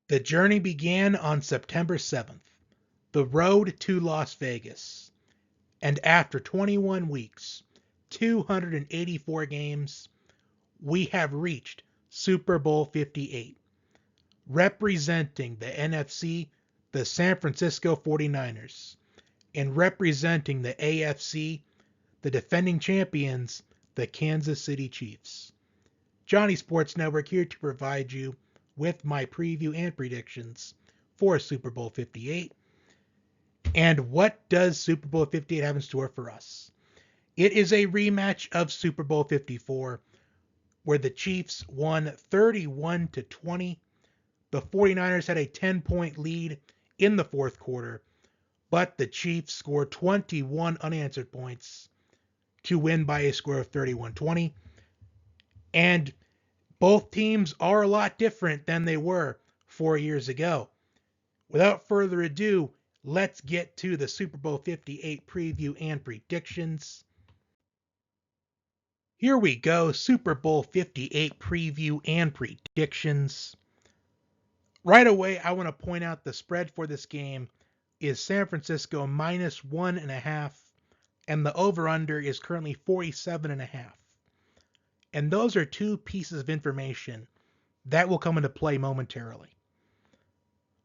The journey began on September 7th, the road to Las Vegas. And after 21 weeks, 284 games, we have reached Super Bowl 58. Representing the NFC, the San Francisco 49ers. And representing the AFC, the defending champions, the Kansas City Chiefs. Johnny Sports Network here to provide you with my preview and predictions for Super Bowl 58. And what does Super Bowl 58 have in store for us? It is a rematch of Super Bowl 54, where the Chiefs won 31-20. The 49ers had a 10-point lead in the fourth quarter, but the Chiefs scored 21 unanswered points to win by a score of 31-20. And both teams are a lot different than they were 4 years ago. Without further ado, let's get to the Super Bowl 58 preview and predictions. Here we go, Super Bowl 58 preview and predictions. Right away, I want to point out the spread for this game is San Francisco minus 1.5, and the over-under is currently 47.5. And those are two pieces of information that will come into play momentarily.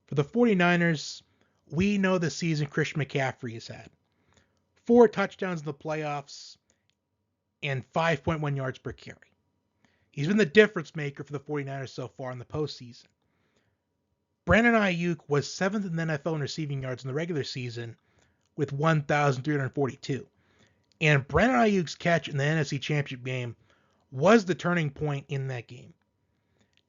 For the 49ers, we know the season Christian McCaffrey has had. 4 touchdowns in the playoffs and 5.1 yards per carry. He's been the difference maker for the 49ers so far in the postseason. Brandon Ayuk was 7th in the NFL in receiving yards in the regular season with 1,342. And Brandon Ayuk's catch in the NFC Championship game was the turning point in that game.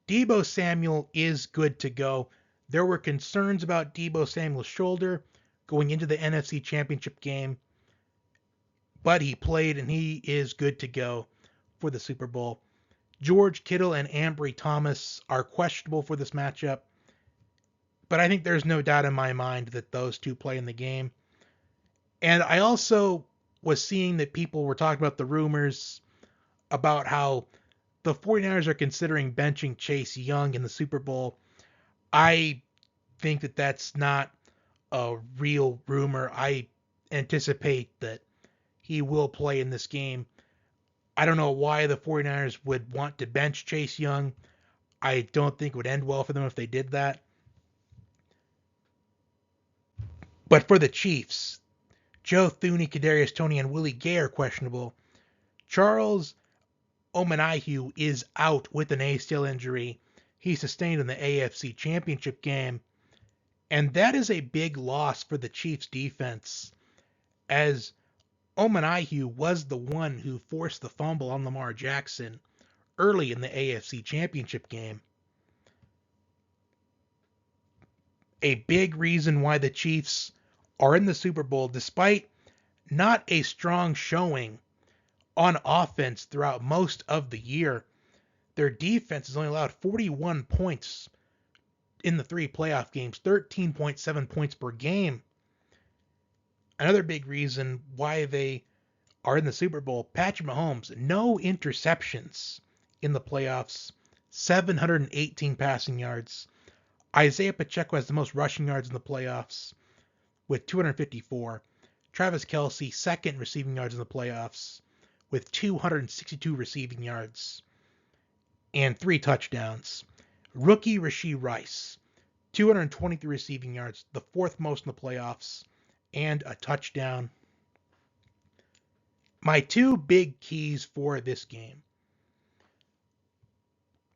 Deebo Samuel is good to go. There were concerns about Deebo Samuel's shoulder going into the NFC Championship game, but he played and he is good to go for the Super Bowl. George Kittle and Ambry Thomas are questionable for this matchup, but I think there's no doubt in my mind that those two play in the game. And I also was seeing that people were talking about the rumors about how the 49ers are considering benching Chase Young in the Super Bowl. I think that that's not a real rumor. I anticipate that he will play in this game. I don't know why the 49ers would want to bench Chase Young. I don't think it would end well for them if they did that. But for the Chiefs, Joe Thuney, Kadarius Toney, and Willie Gay are questionable. Charles Omenihu is out with an ACL injury he sustained in the AFC Championship game. And that is a big loss for the Chiefs defense, as Omenihu was the one who forced the fumble on Lamar Jackson early in the AFC Championship game. A big reason why the Chiefs are in the Super Bowl, despite not a strong showing on offense throughout most of the year. Their defense has only allowed 41 points in the 3 playoff games, 13.7 points per game. Another big reason why they are in the Super Bowl, Patrick Mahomes, no interceptions in the playoffs, 718 passing yards. Isaiah Pacheco has the most rushing yards in the playoffs with 254. Travis Kelce, second receiving yards in the playoffs with 262 receiving yards and 3 touchdowns. Rookie Rashee Rice, 223 receiving yards, the 4th most in the playoffs, and a touchdown. My 2 big keys for this game.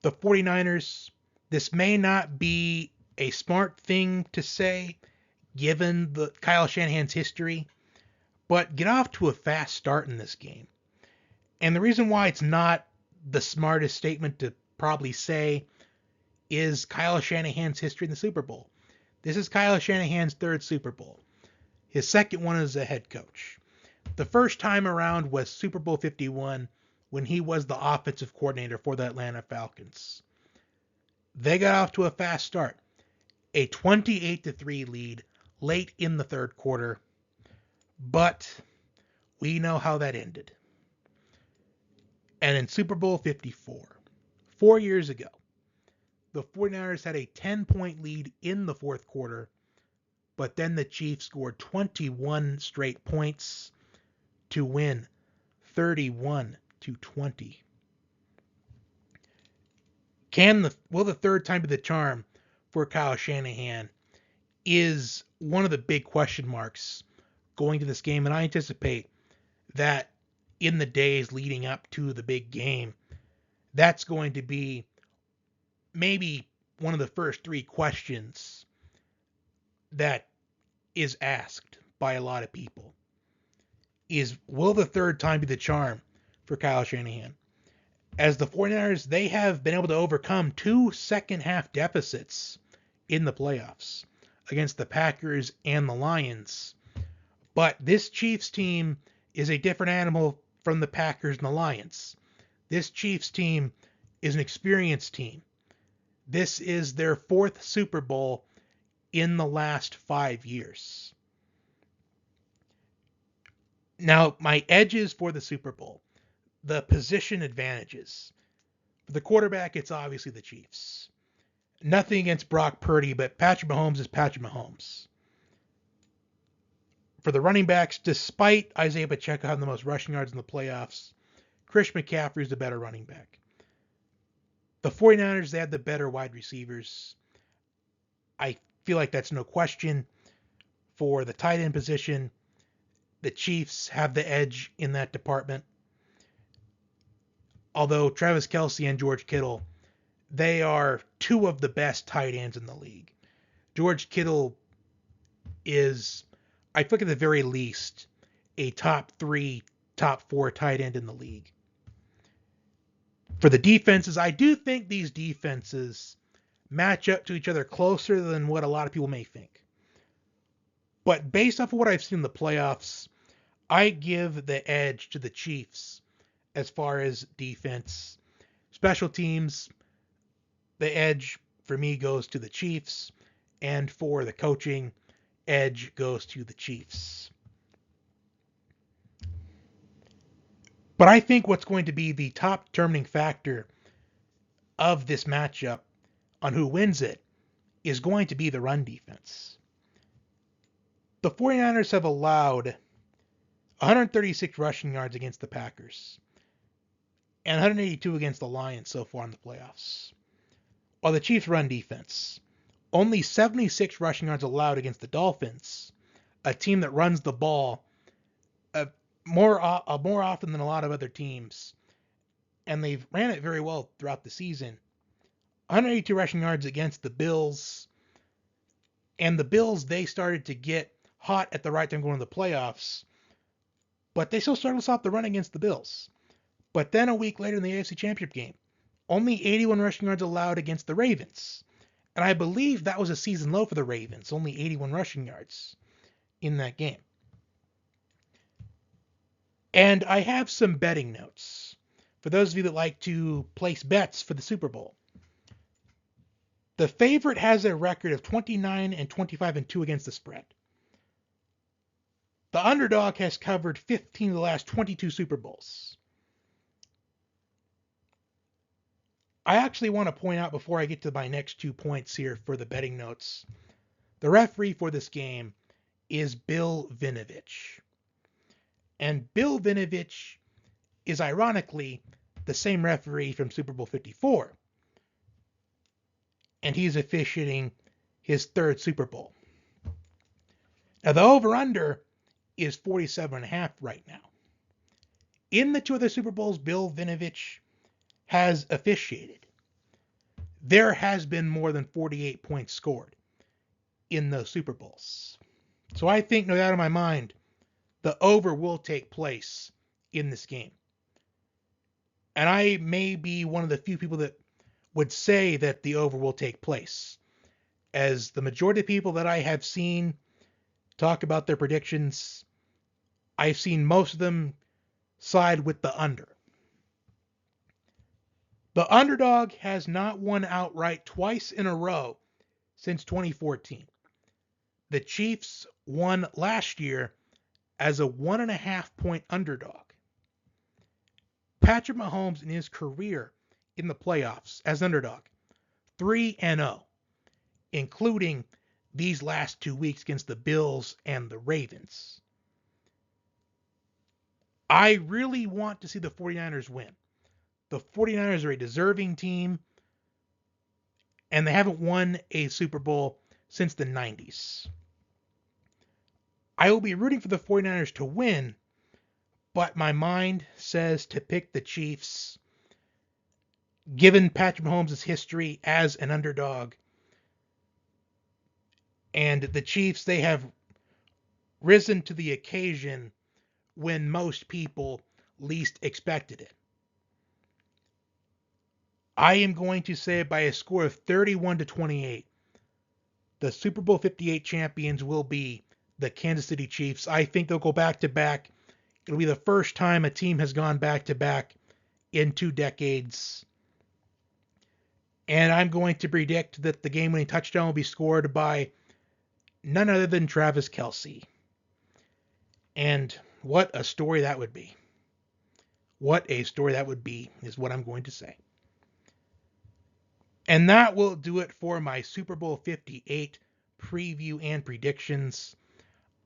The 49ers, this may not be a smart thing to say given the Kyle Shanahan's history, but get off to a fast start in this game. And the reason why it's not the smartest statement to probably say is Kyle Shanahan's history in the Super Bowl. This is Kyle Shanahan's 3rd Super Bowl. His 2nd one as a head coach. The first time around was Super Bowl 51 when he was the offensive coordinator for the Atlanta Falcons. They got off to a fast start. A 28-3 lead late in the 3rd quarter. But we know how that ended. And in Super Bowl 54, 4 years ago, the 49ers had a 10-point lead in the fourth quarter, but then the Chiefs scored 21 straight points to win 31-20. Will the third time be the charm for Kyle Shanahan is one of the big question marks going to this game, and I anticipate that in the days leading up to the big game, that's going to be maybe one of the first three questions that is asked by a lot of people is, will the third time be the charm for Kyle Shanahan? As the 49ers, they have been able to overcome 2 second-half deficits in the playoffs against the Packers and the Lions. But this Chiefs team is a different animal from the Packers and the Lions. This Chiefs team is an experienced team. This is their 4th Super Bowl in the last 5 years. Now, my edges for the Super Bowl. The position advantages. For the quarterback, it's obviously the Chiefs. Nothing against Brock Purdy, but Patrick Mahomes is Patrick Mahomes. For the running backs, despite Isaiah Pacheco having the most rushing yards in the playoffs, Chris McCaffrey is the better running back. The 49ers, they had the better wide receivers. I feel like that's no question. For the tight end position, the Chiefs have the edge in that department. Although Travis Kelce and George Kittle, they are 2 of the best tight ends in the league. George Kittle is, I think at the very least, a top 3, top 4 tight end in the league. For the defenses, I do think these defenses match up to each other closer than what a lot of people may think. But based off of what I've seen in the playoffs, I give the edge to the Chiefs as far as defense. Special teams, the edge for me goes to the Chiefs, and for the coaching, edge goes to the Chiefs. But I think what's going to be the top determining factor of this matchup on who wins it is going to be the run defense. The 49ers have allowed 136 rushing yards against the Packers and 182 against the Lions so far in the playoffs. While the Chiefs' run defense, only 76 rushing yards allowed against the Dolphins, a team that runs the ball more often than a lot of other teams, and they've ran it very well throughout the season. 182 rushing yards against the Bills, and the Bills, they started to get hot at the right time going to the playoffs, but they still struggled to stop the run against the Bills. But then a week later in the AFC Championship game, only 81 rushing yards allowed against the Ravens. And I believe that was a season low for the Ravens, only 81 rushing yards in that game. And I have some betting notes for those of you that like to place bets for the Super Bowl. The favorite has a record of 29-25-2 against the spread. The underdog has covered 15 of the last 22 Super Bowls. I actually want to point out before I get to my next 2 points here for the betting notes, the referee for this game is Bill Vinovich. And Bill Vinovich is ironically the same referee from Super Bowl 54. And he's officiating his 3rd Super Bowl. Now the over-under is 47.5 right now. In the 2 other Super Bowls Bill Vinovich has officiated, there has been more than 48 points scored in those Super Bowls. So I think, no doubt in my mind, the over will take place in this game. And I may be one of the few people that would say that the over will take place, as the majority of people that I have seen talk about their predictions, I've seen most of them side with the under. The underdog has not won outright twice in a row since 2014. The Chiefs won last year as a 1.5-point underdog. Patrick Mahomes in his career in the playoffs as underdog, 3-0, including these last 2 weeks against the Bills and the Ravens. I really want to see the 49ers win. The 49ers are a deserving team, and they haven't won a Super Bowl since the 90s. I will be rooting for the 49ers to win, but my mind says to pick the Chiefs, given Patrick Mahomes' history as an underdog. And the Chiefs, they have risen to the occasion when most people least expected it. I am going to say by a score of 31-28, the Super Bowl 58 champions will be the Kansas City Chiefs. I think they'll go back-to-back. It'll be the first time a team has gone back-to-back in 2 decades. And I'm going to predict that the game-winning touchdown will be scored by none other than Travis Kelce. And what a story that would be. What a story that would be is what I'm going to say. And that will do it for my Super Bowl 58 preview and predictions.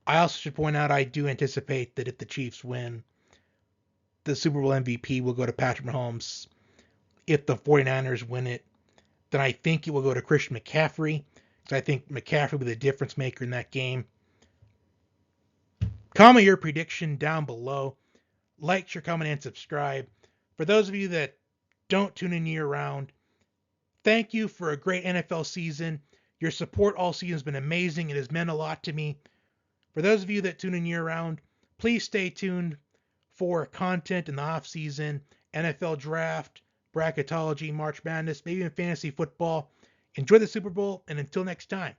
I also should point out I do anticipate that if the Chiefs win, the Super Bowl MVP will go to Patrick Mahomes. If the 49ers win it, then I think it will go to Christian McCaffrey, because I think McCaffrey will be the difference maker in that game. Comment your prediction down below. Like, share, comment, and subscribe. For those of you that don't tune in year-round, thank you for a great NFL season. Your support all season has been amazing. It has meant a lot to me. For those of you that tune in year-round, please stay tuned for content in the off-season, NFL draft, bracketology, March Madness, maybe even fantasy football. Enjoy the Super Bowl, and until next time,